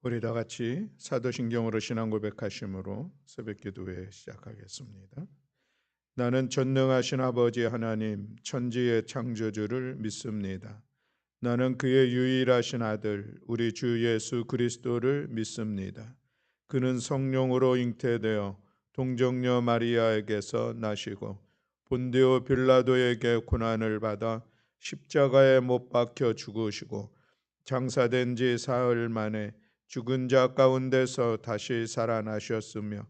우리 다 같이 사도신경으로 신앙 고백하심으로 새벽 기도회 시작하겠습니다. 나는 전능하신 아버지 하나님 천지의 창조주를 믿습니다. 나는 그의 유일하신 아들 우리 주 예수 그리스도를 믿습니다. 그는 성령으로 잉태되어 동정녀 마리아에게서 나시고 본디오 빌라도에게 고난을 받아 십자가에 못 박혀 죽으시고 장사된 지 사흘 만에 죽은 자 가운데서 다시 살아나셨으며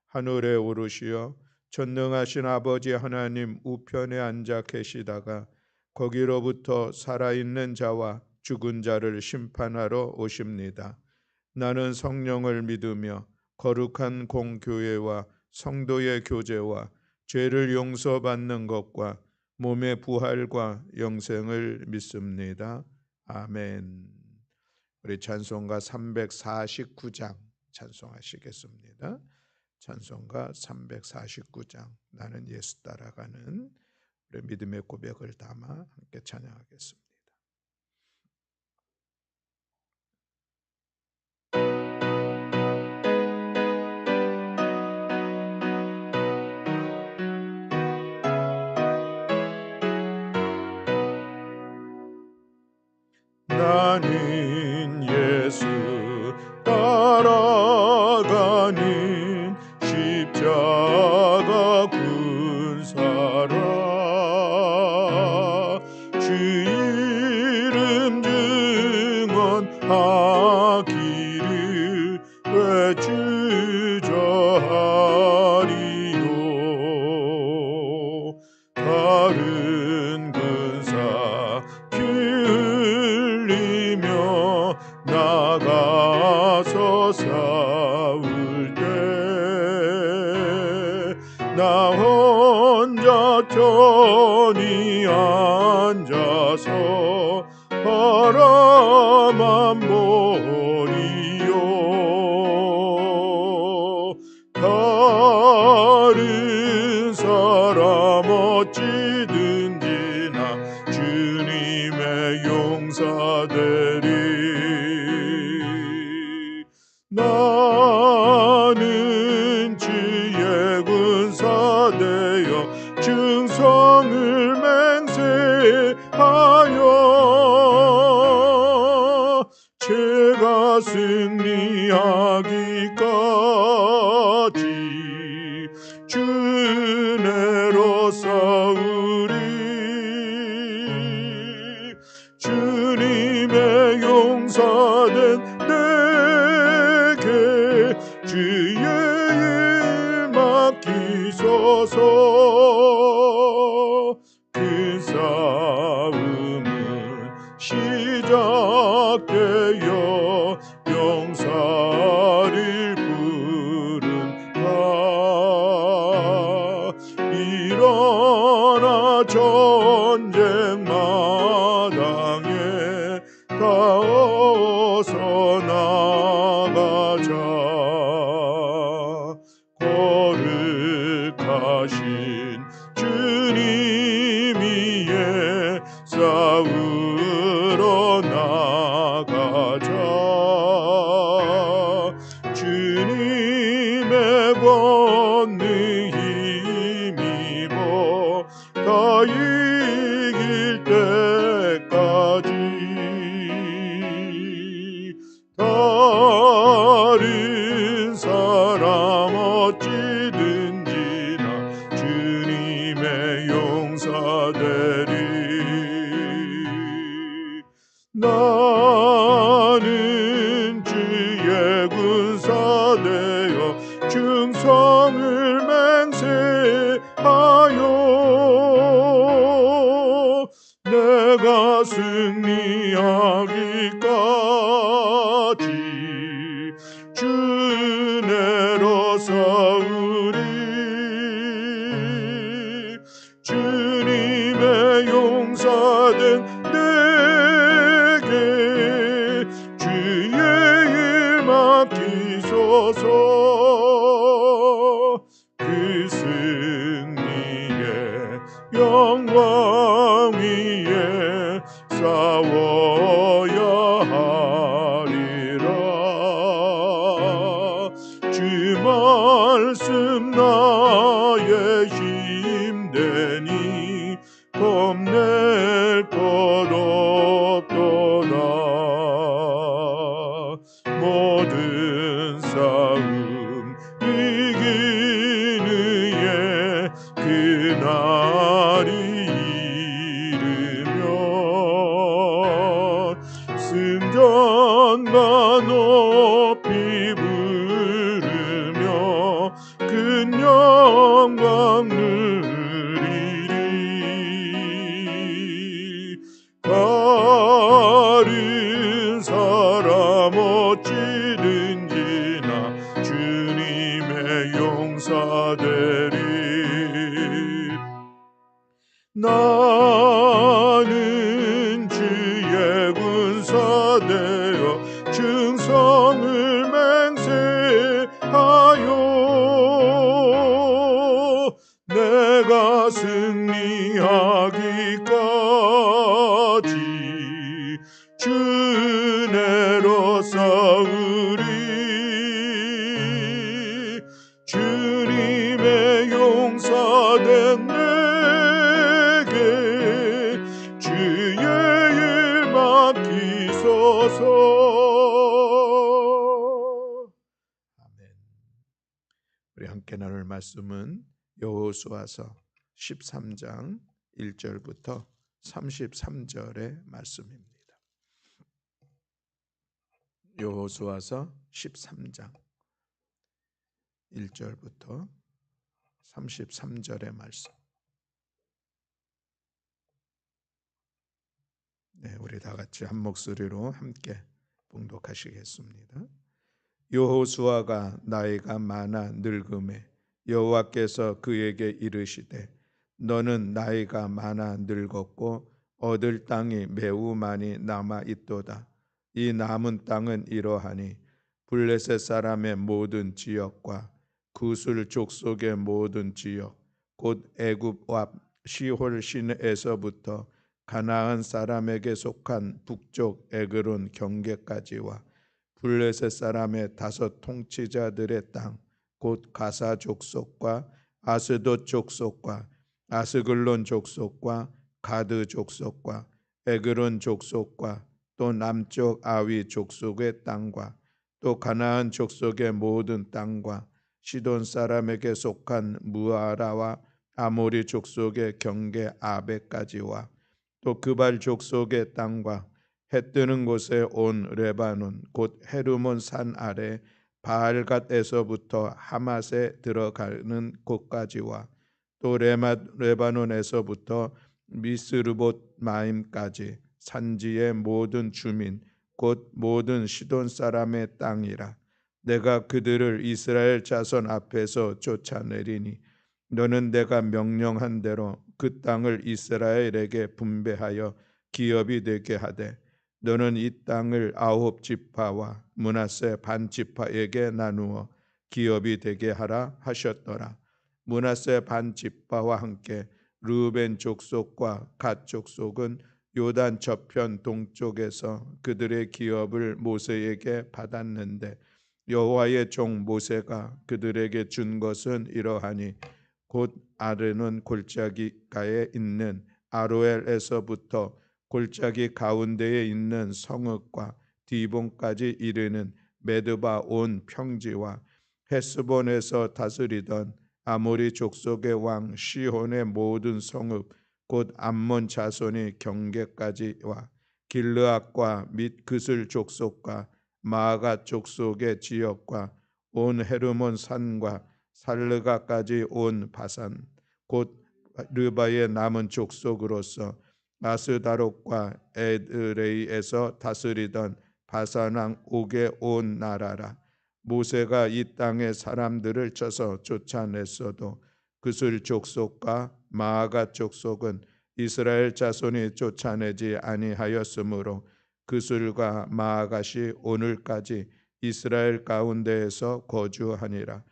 하늘에 오르시어 전능하신 아버지 하나님 우편에 앉아 계시다가 거기로부터 살아있는 자와 죽은 자를 심판하러 오십니다. 나는 성령을 믿으며 거룩한 공교회와 성도의 교제와 죄를 용서받는 것과 몸의 부활과 영생을 믿습니다. 아멘. 우리 찬송가 349장 찬송하시겠습니다. 찬송가 349장 나는 예수 따라가는 우리 믿음의 고백을 담아 함께 찬양하겠습니다. 나는 예수 따라가는 십자가 군사라 주 이름 증언하기를 외주저하리요 다른 군사 흘리며 나가서 싸울 때 나 혼자 편히 앉아서 바라만 보리요 다른 사람 어찌든지 나 주님의 용사되리 나는 주의 군사되어 충성을 맹세하여 죄가 승리하기까지 주내로 싸우리 주님의 용사된 내게 주의 일 맡기소서 그 싸움은 시작되어 용사를 부른다 일어나 전쟁 마당에 다 어서 나가자 거룩하신 주님 위에 싸우러 나가자 주님의 권능 힘입어 다 이길 때까지 다른 사람 어찌든지 나 주님의 용사되리 나는 주의 군사되어 충성을 맹세하여 내가 승리하기까지 주내로 싸우리 주님의 용사된 내게 주의 일 맡기소서 그 승리의 영광 위에 싸워야 하리라 싸움 이기는 예 그날이 이르면 승전과 높이 부르며 큰 영광 누리리 다른 사람 어찌든지나 주님의 용사되리 나는 주의 군사 되어 충성을 맹세하여 내가 승리하기까지 주 은혜로 싸우리 주님의 용사된 내게 주의 일 맡기소서. 아멘. 우리 함께 나눌 말씀은 여호수아서 13장 1절부터 33절의 말씀입니다. 여호수아서 13장 1절부터 33절의 말씀. 네, 우리 다 같이 한 목소리로 함께 봉독하시겠습니다. 여호수아가 나이가 많아 늙음에 여호와께서 그에게 이르시되 너는 나이가 많아 늙었고 얻을 땅이 매우 많이 남아 있도다. 이 남은 땅은 이러하니 블레셋 사람의 모든 지역과 구술 족속의 모든 지역 곧 애굽 앞 시홀 시내에서부터 가나안 사람에게 속한 북쪽 에그론 경계까지와 블레셋 사람의 5 통치자들의 땅 곧 가사 족속과 아스돗 족속과 아스글론 족속과 가드 족속과 에그론 족속과 또 남쪽 아위 족속의 땅과 또 가나안 족속의 모든 땅과 시돈 사람에게 속한 무아라와 아모리 족속의 경계 아베까지와 또 그발 족속의 땅과 해 뜨는 곳에 온 레바논 곧 헤르몬 산 아래 바알갓에서부터 하맛에 들어가는 곳까지와 또 레바논에서부터 미스르봇 마임까지 산지의 모든 주민 곧 모든 시돈 사람의 땅이라. 내가 그들을 이스라엘 자손 앞에서 쫓아내리니 너는 내가 명령한 대로 그 땅을 이스라엘에게 분배하여 기업이 되게 하되 너는 이 땅을 9 지파와 므낫세 반 지파에게 나누어 기업이 되게 하라 하셨더라. 므낫세 반 지파와 함께 르우벤 족속과 갓 족속은 요단 저편 동쪽에서 그들의 기업을 모세에게 받았는데 여호와의 종 모세가 그들에게 준 것은 이러하니 곧 아르논 골짜기가에 있는 아로엘에서부터 골짜기 가운데에 있는 성읍과 디본까지 이르는 메드바 온 평지와 헤스본에서 다스리던 아모리 족속의 왕 시혼의 모든 성읍 곧 암몬 자손이 경계까지와 길르앗과 및 그슬 족속과 마아가 족속의 지역과 온 헤르몬 산과 살르가까지 온 바산 곧 르바의 남은 족속으로서 아스다롯과 에드레이에서 다스리던 바산 왕 옥의 온 나라라. 모세가 이 땅의 사람들을 쳐서 쫓아냈어도 그슬 족속과 마아가 족속은 이스라엘 자손이 쫓아내지 아니하였으므로 그슬과 마아갓이 오늘까지 이스라엘 가운데에서 거주하니라.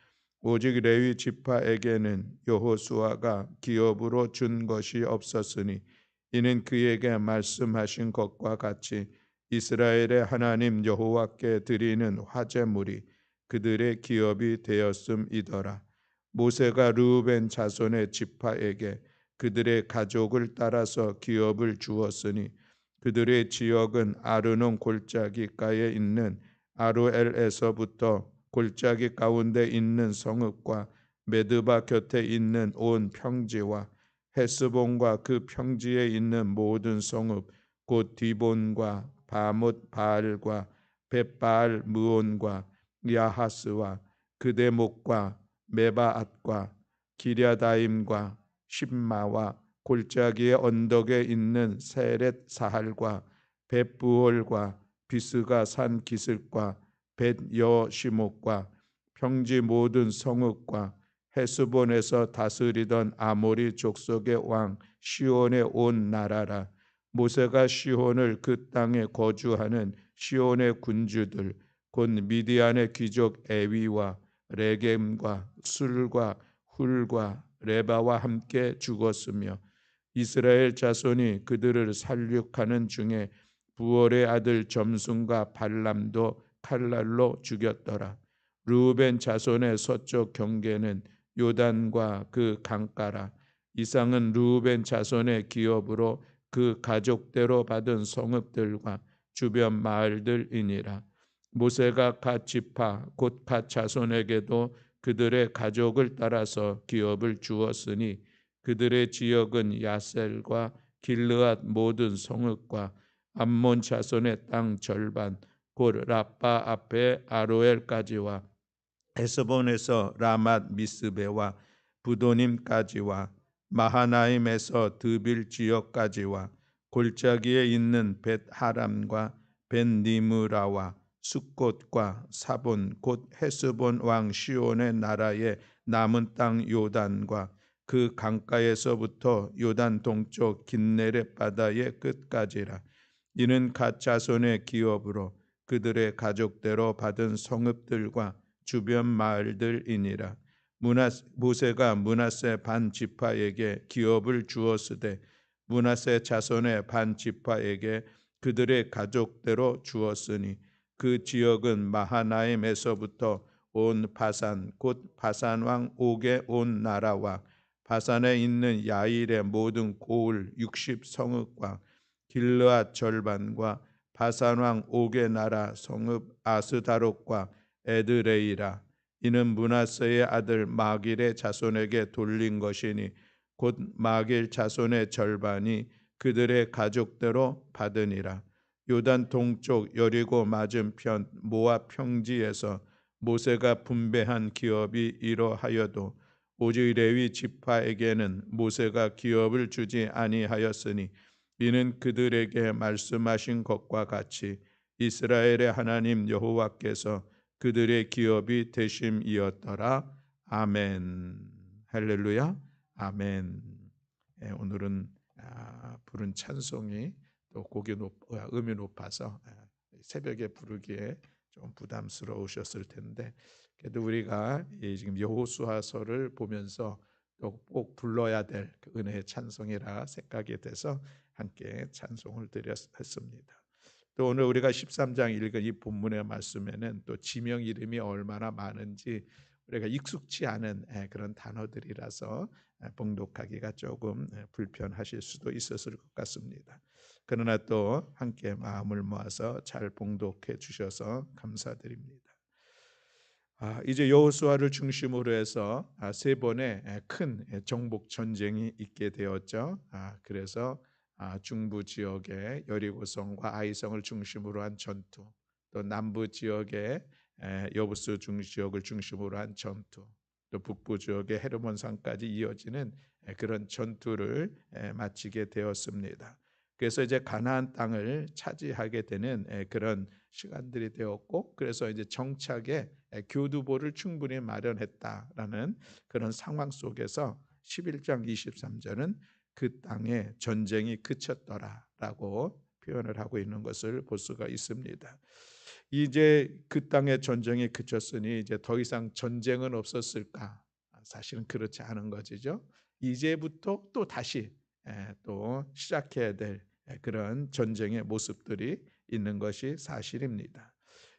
오직 레위 지파에게는 여호수아가 기업으로 준 것이 없었으니 이는 그에게 말씀하신 것과 같이 이스라엘의 하나님 여호와께 드리는 화제물이 그들의 기업이 되었음이더라. 모세가 르우벤 자손의 지파에게 그들의 가족을 따라서 기업을 주었으니 그들의 지역은 아르논 골짜기가에 있는 아로엘에서부터 골짜기 가운데 있는 성읍과 메드바 곁에 있는 온 평지와 헤스본과 그 평지에 있는 모든 성읍 곧 디본과 바못 바알과 벳바알 무온과 야하스와 그대목과 메바앗과 기랴다임과 십마와 골짜기의 언덕에 있는 세렛 사할과 벳부올과 비스가 산 기슭과 벳 여시목과 평지 모든 성읍과 헤스본에서 다스리던 아모리 족속의 왕 시온의 온 나라라. 모세가 시온을 그 땅에 거주하는 시온의 군주들 곧 미디안의 귀족 에위와 레겜과 술과 훌과 레바와 함께 죽었으며 이스라엘 자손이 그들을 살육하는 중에 부월의 아들 점순과 발람도 칼날로 죽였더라. 르우벤 자손의 서쪽 경계는 요단과 그 강가라. 이상은 르우벤 자손의 기업으로 그 가족대로 받은 성읍들과 주변 마을들이니라. 모세가 갓 지파 곧 갓 자손에게도 그들의 가족을 따라서 기업을 주었으니 그들의 지역은 야셀과 길르앗 모든 성읍과 암몬 자손의 땅 절반 곧 라빠 앞에 아로엘까지와 헤스본에서 라맛 미스베와 부도님까지와 마하나임에서 드빌 지역까지와 골짜기에 있는 벳 하람과 벳 니므라와 숫곳과 사본 곧 헤스본 왕 시온의 나라의 남은 땅 요단과 그 강가에서부터 요단 동쪽 긴네렛 바다의 끝까지라. 이는 갓 자손의 기업으로 그들의 가족대로 받은 성읍들과 주변 마을들이니라. 모세가 므낫세 반 지파에게 기업을 주었으되 므낫세 자손의 반 지파에게 그들의 가족대로 주었으니 그 지역은 마하나임에서부터 온 바산 곧 바산 왕 옥의 온 나라와 바산에 있는 야일의 모든 고을 60 성읍과 길르앗 절반과 바산 왕 옥의 나라 성읍 아스다롯과 에드레이라. 이는 므낫세의 아들 마길의 자손에게 돌린 것이니 곧 마길 자손의 절반이 그들의 가족대로 받으니라. 요단 동쪽 여리고 맞은편 모압 평지에서 모세가 분배한 기업이 이러하여도 오직 레위 지파에게는 모세가 기업을 주지 아니하였으니 이는 그들에게 말씀하신 것과 같이 이스라엘의 하나님 여호와께서 그들의 기업이 되심이었더라. 아멘. 할렐루야. 아멘. 오늘은 부른 찬송이 또 음이 높아서 새벽에 부르기에 좀 부담스러우셨을 텐데 그래도 우리가 지금 여호수아서를 보면서 또 꼭 불러야 될 은혜의 찬송이라 생각이 돼서 함께 찬송을 드렸습니다. 또 오늘 우리가 13장 읽은 이 본문의 말씀에는 또 지명 이름이 얼마나 많은지 우리가 익숙치 않은 그런 단어들이라서 봉독하기가 조금 불편하실 수도 있었을 것 같습니다. 그러나 또 함께 마음을 모아서 잘 봉독해 주셔서 감사드립니다. 이제 여호수아를 중심으로 해서 세 번의 큰 정복 전쟁이 있게 되었죠. 그래서 중부 지역의 여리고성과 아이성을 중심으로 한 전투, 또 남부 지역의 여부스 지역을 중심으로 한 전투, 또 북부 지역의 헤르몬산까지 이어지는 그런 전투를 마치게 되었습니다. 그래서 이제 가나안 땅을 차지하게 되는 그런 시간들이 되었고, 그래서 이제 정착의 교두보를 충분히 마련했다라는 그런 상황 속에서 11장 23절은 그 땅에 전쟁이 그쳤더라라고 표현을 하고 있는 것을 볼 수가 있습니다. 이제 그 땅에 전쟁이 그쳤으니 이제 더 이상 전쟁은 없었을까? 사실은 그렇지 않은 것이죠. 이제부터 또 다시 또 시작해야 될 그런 전쟁의 모습들이 있는 것이 사실입니다.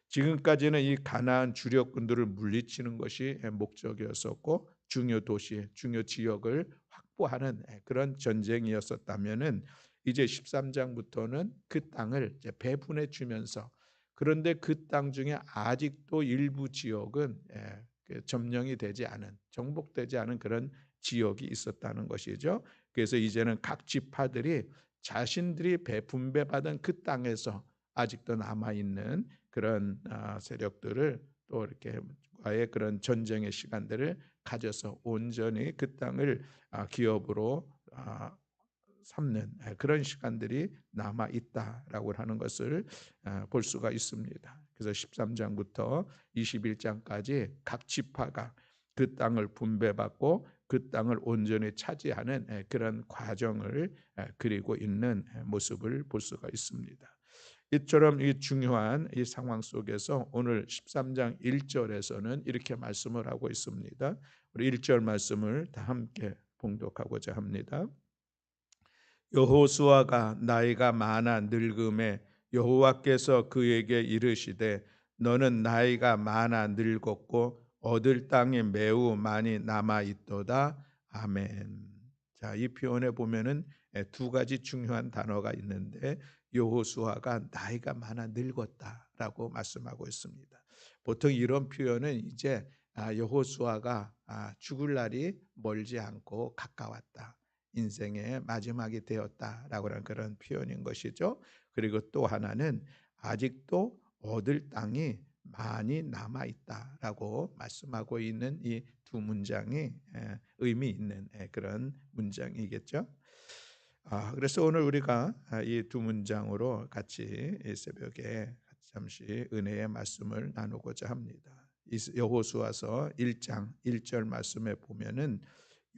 지금까지는 이 가나안 주력군들을 물리치는 것이 목적이었었고 중요 도시, 중요 지역을 확보하는 그런 전쟁이었었다면은 이제 13장부터는 그 땅을 이제 배분해 주면서 그런데 그 땅 중에 아직도 일부 지역은 점령이 되지 않은, 정복되지 않은 그런 지역이 있었다는 것이죠. 그래서 이제는 각 지파들이 자신들이 분배받은 그 땅에서 아직도 남아 있는 그런 세력들을 또 이렇게 과의 그런 전쟁의 시간들을 가져서 온전히 그 땅을 기업으로 삼는 그런 시간들이 남아 있다라고 하는 것을 볼 수가 있습니다. 그래서 13장부터 21장까지 각 지파가 그 땅을 분배받고 그 땅을 온전히 차지하는 그런 과정을 그리고 있는 모습을 볼 수가 있습니다. 이처럼 이 중요한 이 상황 속에서 오늘 13장 1절에서는 이렇게 말씀을 하고 있습니다. 우리 1절 말씀을 다 함께 봉독하고자 합니다. 여호수아가 나이가 많아 늙음에 여호와께서 그에게 이르시되 너는 나이가 많아 늙었고 얻을 땅이 매우 많이 남아 있도다. 아멘. 자, 이 표현에 보면은 두 가지 중요한 단어가 있는데 여호수아가 나이가 많아 늙었다라고 말씀하고 있습니다. 보통 이런 표현은 이제 여호수아가 죽을 날이 멀지 않고 가까웠다. 인생의 마지막이 되었다라고 하는 그런 표현인 것이죠. 그리고 또 하나는 아직도 얻을 땅이 많이 남아 있다라고 말씀하고 있는 이 두 문장이 의미 있는 그런 문장이겠죠. 그래서 오늘 우리가 이 두 문장으로 같이 이 새벽에 잠시 은혜의 말씀을 나누고자 합니다. 여호수아서 1장 1절 말씀에 보면은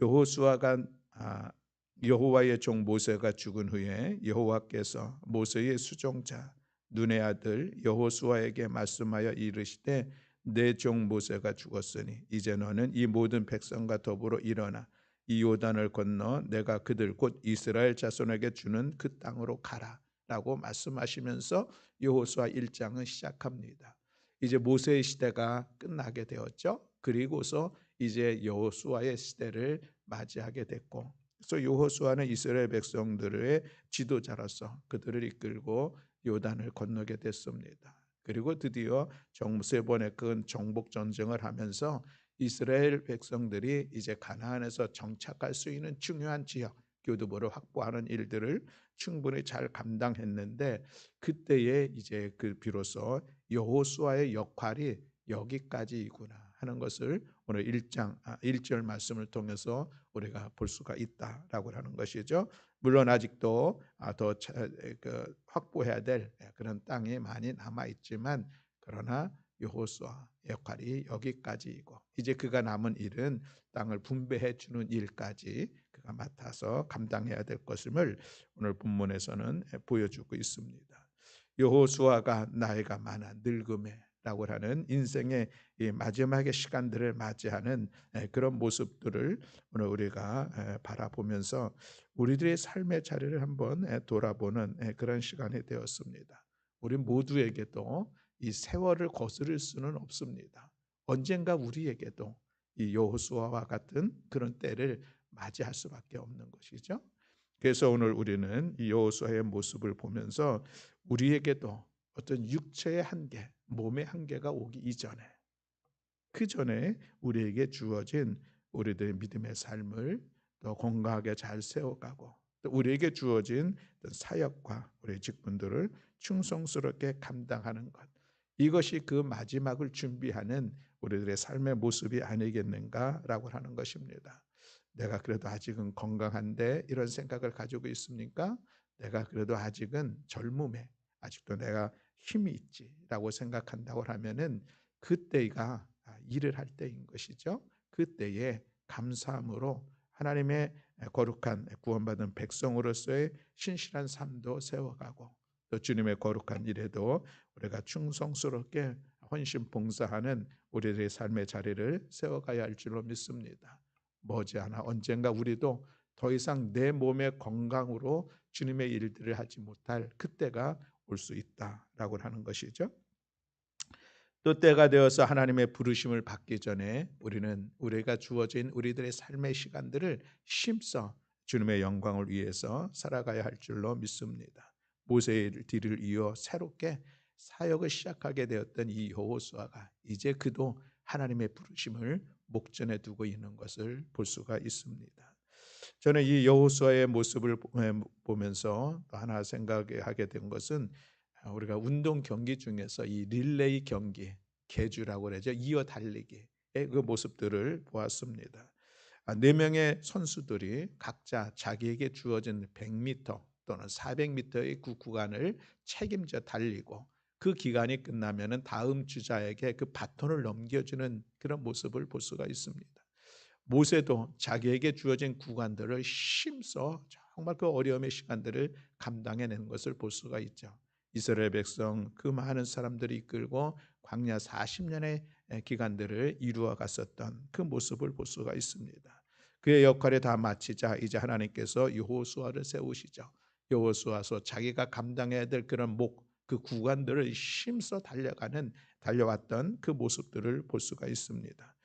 여호수아가 여호와의 종 모세가 죽은 후에 여호와께서 모세의 수종자 눈의 아들 여호수아에게 말씀하여 이르시되 내 종 모세가 죽었으니 이제 너는 이 모든 백성과 더불어 일어나 이 요단을 건너 내가 그들 곧 이스라엘 자손에게 주는 그 땅으로 가라라고 말씀하시면서 여호수아 1장은 시작합니다. 이제 모세의 시대가 끝나게 되었죠. 그리고서 이제 여호수아의 시대를 맞이하게 됐고, 그래서 여호수아는 이스라엘 백성들의 지도자로서 그들을 이끌고 요단을 건너게 됐습니다. 그리고 드디어 세 번의 큰 정복 전쟁을 하면서 이스라엘 백성들이 이제 가나안에서 정착할 수 있는 중요한 지역 교두보를 확보하는 일들을 충분히 잘 감당했는데 그때에 이제 비로소 여호수아의 역할이 여기까지이구나 하는 것을 오늘 1절 말씀을 통해서 우리가 볼 수가 있다라고 하는 것이죠. 물론 아직도 더 확보해야 될 그런 땅이 많이 남아 있지만 그러나 여호수아 역할이 여기까지이고 이제 그가 남은 일은 땅을 분배해 주는 일까지 그가 맡아서 감당해야 될 것임을 오늘 본문에서는 보여주고 있습니다. 여호수아가 나이가 많아 늙음에라고 하는 인생의 이 마지막의 시간들을 맞이하는 그런 모습들을 오늘 우리가 바라보면서 우리들의 삶의 자리를 한번 돌아보는 그런 시간이 되었습니다. 우리 모두에게도 이 세월을 거스를 수는 없습니다. 언젠가 우리에게도 이 여호수아와 같은 그런 때를 맞이할 수밖에 없는 것이죠. 그래서 오늘 우리는 이 여호수아의 모습을 보면서 우리에게도 어떤 육체의 한계, 몸의 한계가 오기 이전에 그 전에 우리에게 주어진 우리들의 믿음의 삶을 더 건강하게 잘 세워가고 또 우리에게 주어진 사역과 우리의 직분들을 충성스럽게 감당하는 것, 이것이 그 마지막을 준비하는 우리들의 삶의 모습이 아니겠는가라고 하는 것입니다. 내가 그래도 아직은 건강한데 이런 생각을 가지고 있습니까? 내가 그래도 아직은 젊음에 아직도 내가 힘이 있지라고 생각한다고 하면은 그때가 일을 할 때인 것이죠. 그때에 감사함으로 하나님의 거룩한 구원받은 백성으로서의 신실한 삶도 세워가고 또 주님의 거룩한 일에도 우리가 충성스럽게 헌신 봉사하는 우리들의 삶의 자리를 세워가야 할 줄로 믿습니다. 머지않아 언젠가 우리도 더 이상 내 몸의 건강으로 주님의 일들을 하지 못할 그때가 올 수 있다라고 하는 것이죠. 또 때가 되어서 하나님의 부르심을 받기 전에 우리는 우리가 주어진 우리들의 삶의 시간들을 힘써 주님의 영광을 위해서 살아가야 할 줄로 믿습니다. 모세의 뒤를 이어 새롭게 사역을 시작하게 되었던 이 여호수아가 이제 그도 하나님의 부르심을 목전에 두고 있는 것을 볼 수가 있습니다. 저는 이 여호수아의 모습을 보면서 또 하나 생각하게 된 것은 우리가 운동 경기 중에서 이 릴레이 경기, 계주라고 그러죠. 이어 달리기의 그 모습들을 보았습니다. 네 명의 선수들이 각자 자기에게 주어진 100m 또는 400m의 그 구간을 책임져 달리고 그 기간이 끝나면은 다음 주자에게 그 바톤을 넘겨주는 그런 모습을 볼 수가 있습니다. 모세도 자기에게 주어진 구간들을 힘써 정말 그 어려움의 시간들을 감당해내는 것을 볼 수가 있죠. 이스라엘 백성 그 많은 사람들이 이끌고 광야 40년의 기간들을 이루어 갔었던 그 모습을 볼 수가 있습니다. 그의 역할을 다 마치자 이제 하나님께서 여호수아를 세우시죠. 여호수아서 자기가 감당해야 될 그런 그 구간들을 힘써 달려왔던 그 모습들을 볼 수가 있습니다.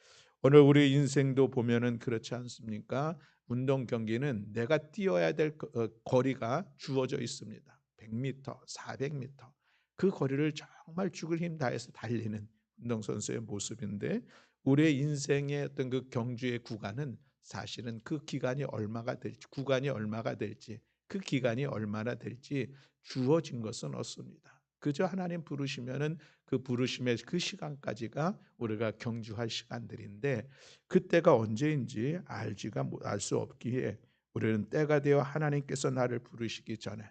오늘 우리 인생도 보면은 그렇지 않습니까? 운동 경기는 내가 뛰어야 될 거리가 주어져 있습니다. 100m, 400m. 그 거리를 정말 죽을 힘 다해서 달리는 운동선수의 모습인데 우리의 인생의 어떤 그 경주의 구간은 사실은 그 기간이 얼마가 될지, 구간이 얼마가 될지, 그 기간이 얼마나 될지 주어진 것은 없습니다. 그저 하나님 부르시면은 그 부르심의 그 시간까지가 우리가 경주할 시간들인데 그때가 언제인지 알 수 없기에 우리는 때가 되어 하나님께서 나를 부르시기 전에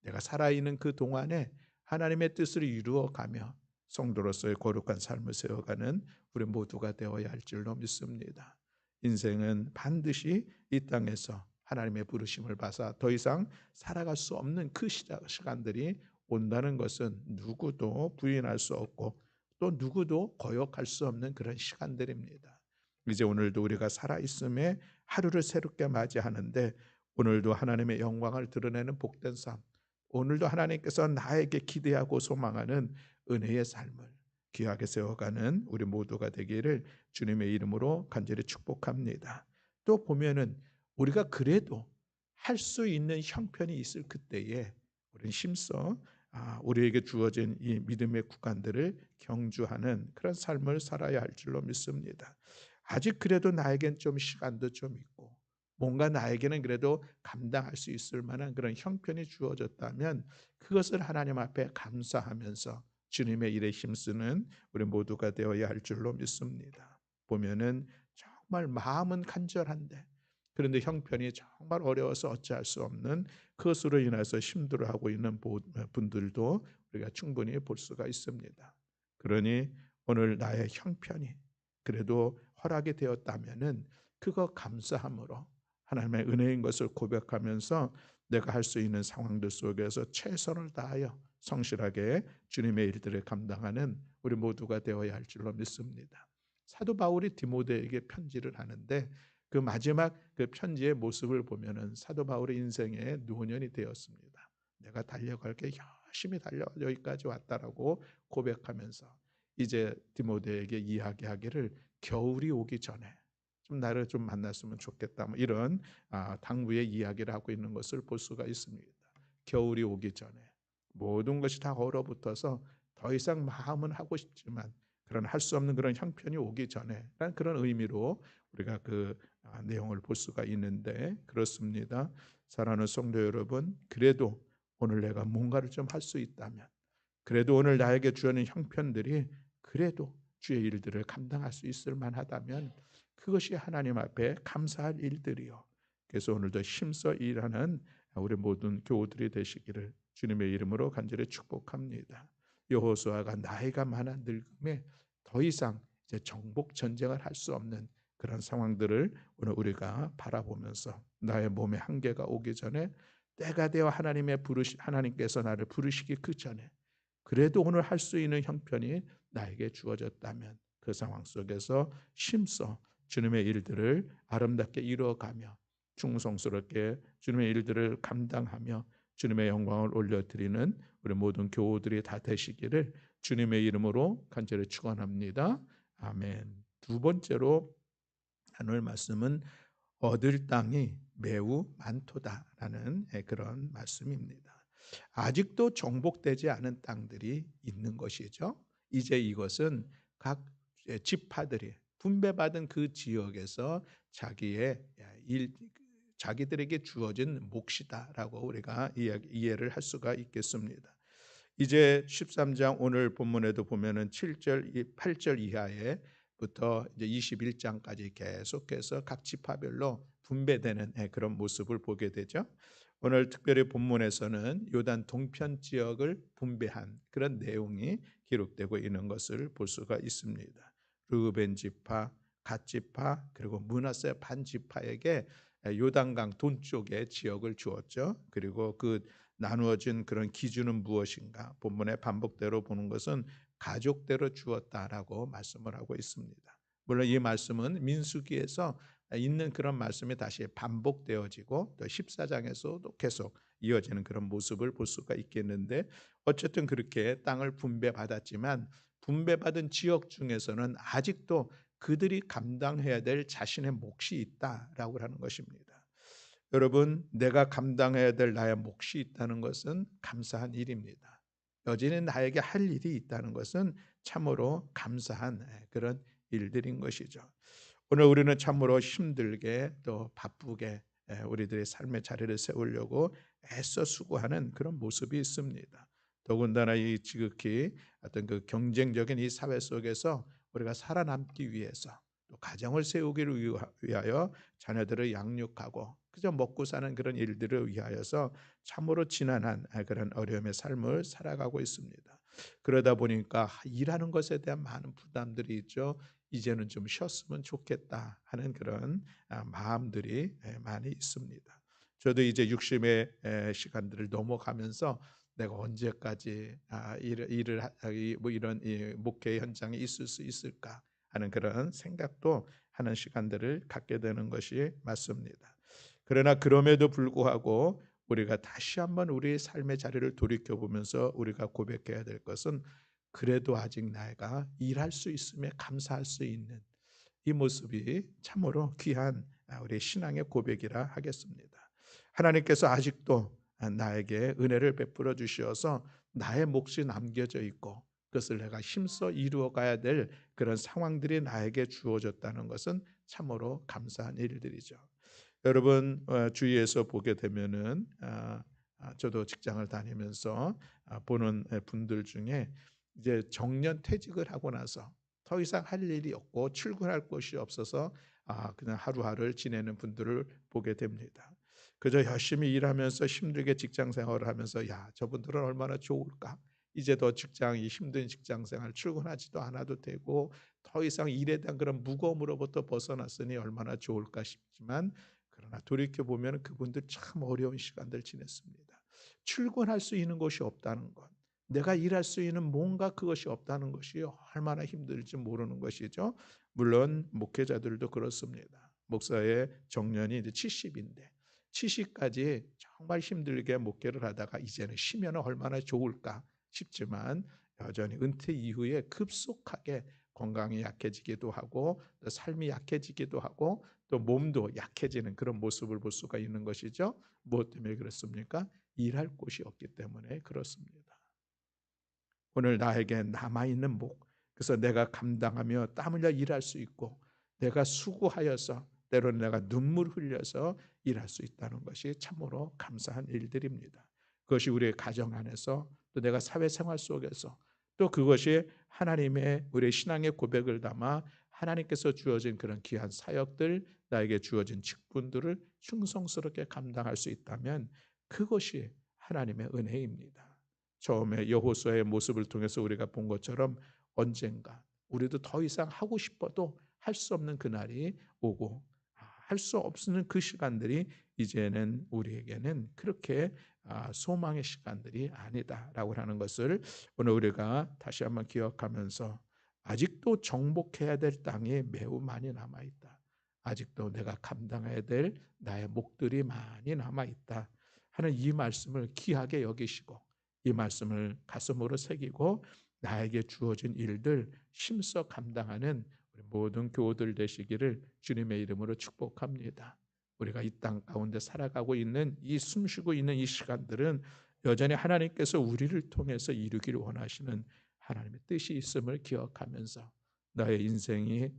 내가 살아있는 그 동안에 하나님의 뜻을 이루어가며 성도로서의 거룩한 삶을 세워가는 우리 모두가 되어야 할 줄로 믿습니다. 인생은 반드시 이 땅에서 하나님의 부르심을 받아 더 이상 살아갈 수 없는 그 시간들이 온다는 것은 누구도 부인할 수 없고 또 누구도 거역할 수 없는 그런 시간들입니다. 이제 오늘도 우리가 살아있음에 하루를 새롭게 맞이하는데 오늘도 하나님의 영광을 드러내는 복된 삶, 오늘도 하나님께서 나에게 기대하고 소망하는 은혜의 삶을 귀하게 세워가는 우리 모두가 되기를 주님의 이름으로 간절히 축복합니다. 또 보면은 우리가 그래도 할 수 있는 형편이 있을 그때에 우리는 힘써 우리에게 주어진 이 믿음의 구간들을 경주하는 그런 삶을 살아야 할 줄로 믿습니다. 아직 그래도 나에겐 좀 시간도 좀 있고 뭔가 나에게는 그래도 감당할 수 있을 만한 그런 형편이 주어졌다면 그것을 하나님 앞에 감사하면서 주님의 일에 힘쓰는 우리 모두가 되어야 할 줄로 믿습니다. 보면은 정말 마음은 간절한데 그런데 형편이 정말 어려워서 어찌할 수 없는 그것으로 인해서 힘들어하고 있는 분들도 우리가 충분히 볼 수가 있습니다. 그러니 오늘 나의 형편이 그래도 허락이 되었다면은 그거 감사함으로 하나님의 은혜인 것을 고백하면서 내가 할 수 있는 상황들 속에서 최선을 다하여 성실하게 주님의 일들을 감당하는 우리 모두가 되어야 할 줄로 믿습니다. 사도 바울이 디모데에게 편지를 하는데 그 마지막 그 편지의 모습을 보면은 사도 바울의 인생의 노년이 되었습니다. 내가 달려갈 게 열심히 달려 여기까지 왔다라고 고백하면서 이제 디모데에게 이야기하기를 겨울이 오기 전에 좀 나를 좀 만났으면 좋겠다. 뭐 이런 당부의 이야기를 하고 있는 것을 볼 수가 있습니다. 겨울이 오기 전에 모든 것이 다 얼어붙어서 더 이상 마음은 하고 싶지만 그런 할 수 없는 그런 형편이 오기 전에 라는 그런 의미로 우리가 그 내용을 볼 수가 있는데 그렇습니다. 사랑하는 성도 여러분, 그래도 오늘 내가 뭔가를 좀 할 수 있다면 그래도 오늘 나에게 주어진 형편들이 그래도 주의 일들을 감당할 수 있을 만하다면 그것이 하나님 앞에 감사할 일들이요. 그래서 오늘도 힘써 일하는 우리 모든 교우들이 되시기를 주님의 이름으로 간절히 축복합니다. 여호수아가 나이가 많아 늙음에 더 이상 이제 정복 전쟁을 할 수 없는 그런 상황들을 오늘 우리가 바라보면서 나의 몸에 한계가 오기 전에 때가 되어 하나님께서 나를 부르시기 그 전에 그래도 오늘 할 수 있는 형편이 나에게 주어졌다면 그 상황 속에서 힘써 주님의 일들을 아름답게 이루어가며 충성스럽게 주님의 일들을 감당하며 주님의 영광을 올려드리는 우리 모든 교우들이 다 되시기를 주님의 이름으로 간절히 축원합니다. 아멘. 두 번째로 나눌 말씀은 얻을 땅이 매우 많도다라는 그런 말씀입니다. 아직도 정복되지 않은 땅들이 있는 것이죠. 이제 이것은 각 지파들이 분배받은 그 지역에서 자기의 자기들에게 주어진 몫이다라고 우리가 이해를 할 수가 있겠습니다. 이제 13장 오늘 본문에도 보면은 7절 8절 이하에부터 이제 21장까지 계속해서 각 지파별로 분배되는 그런 모습을 보게 되죠. 오늘 특별히 본문에서는 요단 동편 지역을 분배한 그런 내용이 기록되고 있는 것을 볼 수가 있습니다. 르우벤 지파, 갓 지파, 그리고 므낫세 반 지파에게 요단강 동쪽의 지역을 주었죠. 그리고 그 나누어진 그런 기준은 무엇인가? 본문의 반복대로 보는 것은 가족대로 주었다라고 말씀을 하고 있습니다. 물론 이 말씀은 민수기에서 있는 그런 말씀이 다시 반복되어지고 또 14장에서도 계속 이어지는 그런 모습을 볼 수가 있겠는데, 어쨌든 그렇게 땅을 분배받았지만 분배받은 지역 중에서는 아직도 그들이 감당해야 될 자신의 몫이 있다라고 하는 것입니다. 여러분, 내가 감당해야 될 나의 몫이 있다는 것은 감사한 일입니다. 여전히 나에게 할 일이 있다는 것은 참으로 감사한 그런 일들인 것이죠. 오늘 우리는 참으로 힘들게 또 바쁘게 우리들의 삶의 자리를 세우려고 애써 수고하는 그런 모습이 있습니다. 더군다나 이 지극히 어떤 그 경쟁적인 이 사회 속에서 우리가 살아남기 위해서 또 가정을 세우기를 위하여 자녀들을 양육하고 그저 먹고 사는 그런 일들을 위하여서 참으로 지난한 그런 어려움의 삶을 살아가고 있습니다. 그러다 보니까 일하는 것에 대한 많은 부담들이 있죠. 이제는 좀 쉬었으면 좋겠다 하는 그런 마음들이 많이 있습니다. 저도 이제 60의 시간들을 넘어가면서 내가 언제까지 뭐 이런 목회 현장에 있을 수 있을까 하는 그런 생각도 하는 시간들을 갖게 되는 것이 맞습니다. 그러나 그럼에도 불구하고 우리가 다시 한번 우리의 삶의 자리를 돌이켜 보면서 우리가 고백해야 될 것은, 그래도 아직 내가 일할 수 있음에 감사할 수 있는 이 모습이 참으로 귀한 우리 신앙의 고백이라 하겠습니다. 하나님께서 아직도 나에게 은혜를 베풀어 주셔서 나의 몫이 남겨져 있고 그것을 내가 힘써 이루어 가야 될 그런 상황들이 나에게 주어졌다는 것은 참으로 감사한 일들이죠. 여러분, 주위에서 보게 되면은 저도 직장을 다니면서 보는 분들 중에 이제 정년 퇴직을 하고 나서 더 이상 할 일이 없고 출근할 곳이 없어서 그냥 하루하루를 지내는 분들을 보게 됩니다. 그저 열심히 일하면서 힘들게 직장 생활을 하면서, 야, 저분들은 얼마나 좋을까? 이제 더 직장이 힘든 직장 생활 출근하지도 않아도 되고 더 이상 일에 대한 그런 무거움으로부터 벗어났으니 얼마나 좋을까 싶지만, 그러나 돌이켜 보면 그분들 참 어려운 시간들 지냈습니다. 출근할 수 있는 곳이 없다는 것, 내가 일할 수 있는 뭔가 그것이 없다는 것이 얼마나 힘들지 모르는 것이죠. 물론 목회자들도 그렇습니다. 목사의 정년이 이제 70인데 70까지 정말 힘들게 목회를 하다가 이제는 쉬면 얼마나 좋을까 싶지만, 여전히 은퇴 이후에 급속하게 건강이 약해지기도 하고 또 삶이 약해지기도 하고 또 몸도 약해지는 그런 모습을 볼 수가 있는 것이죠. 무엇 때문에 그렇습니까? 일할 곳이 없기 때문에 그렇습니다. 오늘 나에게 남아있는 목, 그래서 내가 감당하며 땀 흘려 일할 수 있고 내가 수고하여서 때로는 내가 눈물 흘려서 일할 수 있다는 것이 참으로 감사한 일들입니다. 그것이 우리의 가정 안에서 또 내가 사회생활 속에서 또 그것이 하나님의 우리의 신앙의 고백을 담아 하나님께서 주어진 그런 귀한 사역들, 나에게 주어진 직분들을 충성스럽게 감당할 수 있다면 그것이 하나님의 은혜입니다. 처음에 여호수아의 모습을 통해서 우리가 본 것처럼 언젠가 우리도 더 이상 하고 싶어도 할 수 없는 그날이 오고 할 수 없는 그 시간들이 이제는 우리에게는 그렇게 소망의 시간들이 아니다라고 하는 것을 오늘 우리가 다시 한번 기억하면서, 아직도 정복해야 될 땅이 매우 많이 남아있다. 아직도 내가 감당해야 될 나의 몫들이 많이 남아있다 하는 이 말씀을 귀하게 여기시고 이 말씀을 가슴으로 새기고 나에게 주어진 일들 힘써 감당하는 우리 모든 교우들 되시기를 주님의 이름으로 축복합니다. 우리가 이 땅 가운데 살아가고 있는 이 숨쉬고 있는 이 시간들은 여전히 하나님께서 우리를 통해서 이루기를 원하시는 하나님의 뜻이 있음을 기억하면서 나의 인생이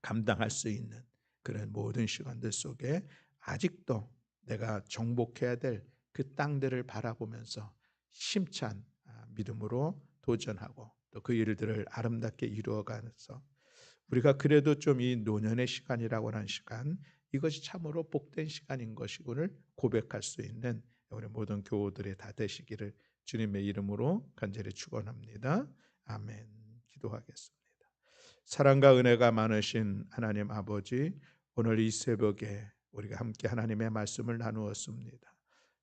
감당할 수 있는 그런 모든 시간들 속에 아직도 내가 정복해야 될 그 땅들을 바라보면서 심찬 믿음으로 도전하고 또 그 일들을 아름답게 이루어가면서 우리가 그래도 좀 이 노년의 시간이라고 하는 시간, 이것이 참으로 복된 시간인 것이고를 고백할 수 있는 우리 모든 교우들이 다 되시기를 주님의 이름으로 간절히 축원합니다. 아멘. 기도하겠습니다. 사랑과 은혜가 많으신 하나님 아버지, 오늘 이 새벽에 우리가 함께 하나님의 말씀을 나누었습니다.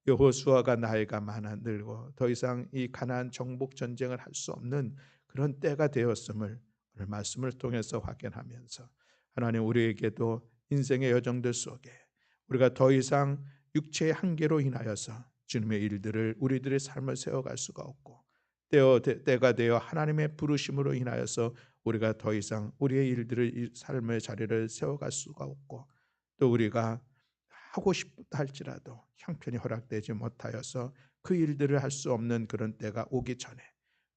여호수아가 나이가 많아 늙어 더 이상 이 가나안 정복 전쟁을 할 수 없는 그런 때가 되었음을 오늘 말씀을 통해서 확인하면서 하나님, 우리에게도 인생의 여정들 속에 우리가 더 이상 육체의 한계로 인하여서 주님의 일들을 우리들의 삶을 세워갈 수가 없고 때가 되어 하나님의 부르심으로 인하여서 우리가 더 이상 우리의 일들을 이 삶의 자리를 세워갈 수가 없고 또 우리가 하고 싶다 할지라도 형편이 허락되지 못하여서 그 일들을 할 수 없는 그런 때가 오기 전에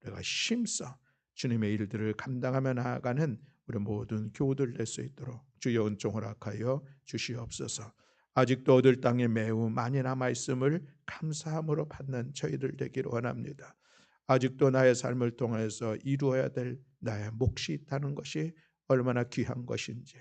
우리가 힘써 주님의 일들을 감당하며 나아가는 우리 모든 교우들 될 수 있도록 주여 은총 허락하여 주시옵소서. 아직도 얻을 땅에 매우 많이 남아있음을 감사함으로 받는 저희들 되기를 원합니다. 아직도 나의 삶을 통해서 이루어야 될 나의 몫이 있다는 것이 얼마나 귀한 것인지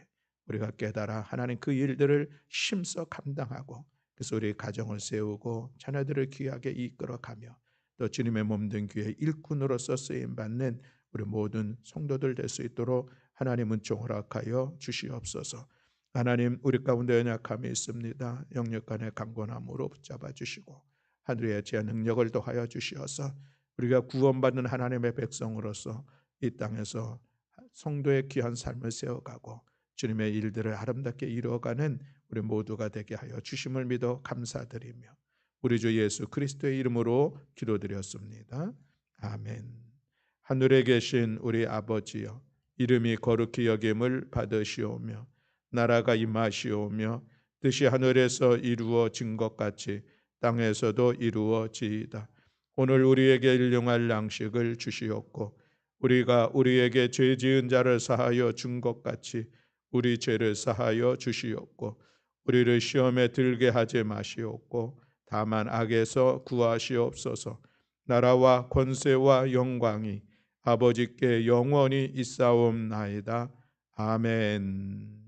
우리가 깨달아 하나님 그 일들을 힘써 감당하고 그래서 우리의 가정을 세우고 자녀들을 귀하게 이끌어가며 또 주님의 몸된 교회의 일꾼으로서 쓰임받는 우리 모든 성도들 될 수 있도록 하나님 은총 허락하여 주시옵소서. 하나님, 우리 가운데 연약함이 있습니다. 영역 간의 강건함으로 붙잡아 주시고 하늘의 지하 능력을 더하여 주시어서 우리가 구원받는 하나님의 백성으로서 이 땅에서 성도의 귀한 삶을 세워가고 주님의 일들을 아름답게 이루어가는 우리 모두가 되게 하여 주심을 믿어 감사드리며 우리 주 예수 그리스도의 이름으로 기도드렸습니다. 아멘. 하늘에 계신 우리 아버지여, 이름이 거룩히 여김을 받으시오며 나라가 임하시오며 뜻이 하늘에서 이루어진 것 같이 땅에서도 이루어지이다. 오늘 우리에게 일용할 양식을 주시옵고 우리가 우리에게 죄 지은 자를 사하여 준 것 같이 우리 죄를 사하여 주시옵고 우리를 시험에 들게 하지 마시옵고 다만 악에서 구하시옵소서. 나라와 권세와 영광이 아버지께 영원히 있사옵나이다. 아멘.